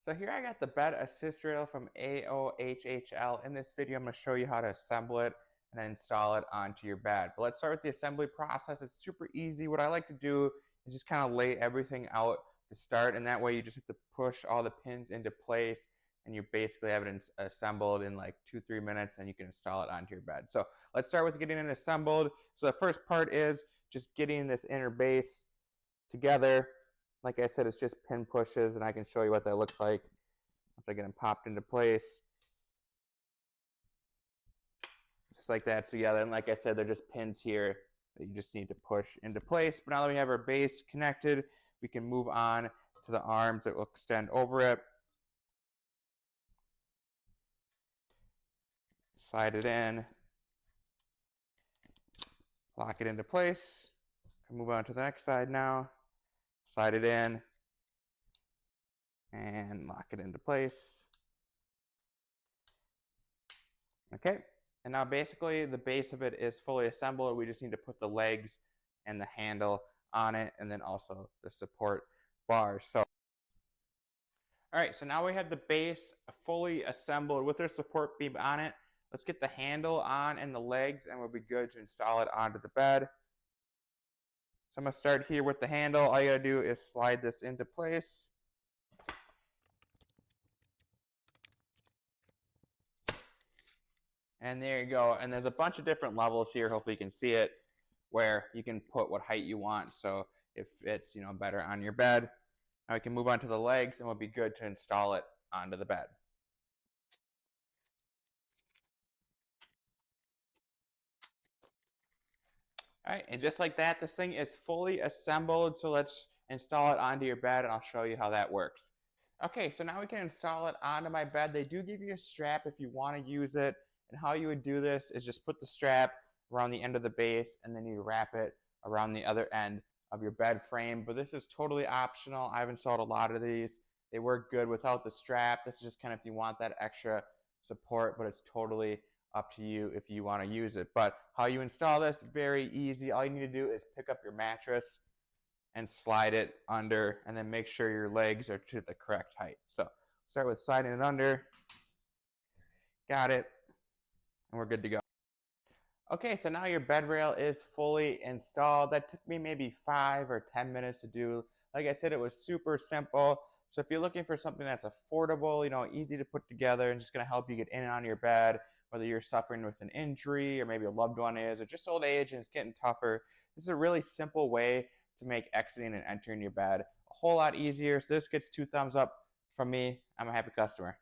So here I got the bed assist rail from AOHHL. In this video, I'm going to show you how to assemble it and then install it onto your bed. But let's start with the assembly process. It's super easy. What I like to do is just kind of lay everything out to start, and that way you just have to push all the pins into place and you basically have it assembled in like 2-3 minutes, and you can install it onto your bed. So let's start with getting it assembled. So the first part is just getting this inner base together. Like I said, it's just pin pushes, and I can show you what that looks like once I get them popped into place. Just like that's together, and like I said, they're just pins here that you just need to push into place. But now that we have our base connected, we can move on to the arms that will extend over it. Slide it in, lock it into place. Move on to the next side now. Slide it in and lock it into place. Okay, and now basically the base of it is fully assembled. We just need to put the legs and the handle on it, and then also the support bars. So, all right, so now we have the base fully assembled with their support beam on it. Let's get the handle on and the legs, and we'll be good to install it onto the bed. So I'm going to start here with the handle. All you got to do is slide this into place. And there you go. And there's a bunch of different levels here. Hopefully you can see it, where you can put what height you want. So if it's better on your bed. Now we can move on to the legs, and we'll be good to install it onto the bed. All right, and just like that, this thing is fully assembled. So let's install it onto your bed, and I'll show you how that works. Okay, so now we can install it onto my bed. They do give you a strap if you want to use it. And how you would do this is just put the strap around the end of the base, and then you wrap it around the other end of your bed frame. But this is totally optional. I've installed a lot of these. They work good without the strap. This is just kind of if you want that extra support, but it's totally up to you if you want to use it. But how you install this, very easy. All you need to do is pick up your mattress and slide it under, and then make sure your legs are to the correct height. So start with sliding it under. Got it. And we're good to go. Okay, so now your bed rail is fully installed. That took me maybe 5 or 10 minutes to do. Like I said, it was super simple. So if you're looking for something that's affordable, easy to put together, and just going to help you get in and out of your bed, whether you're suffering with an injury or maybe a loved one is, or just old age and it's getting tougher, this is a really simple way to make exiting and entering your bed a whole lot easier. So this gets 2 thumbs up from me. I'm a happy customer.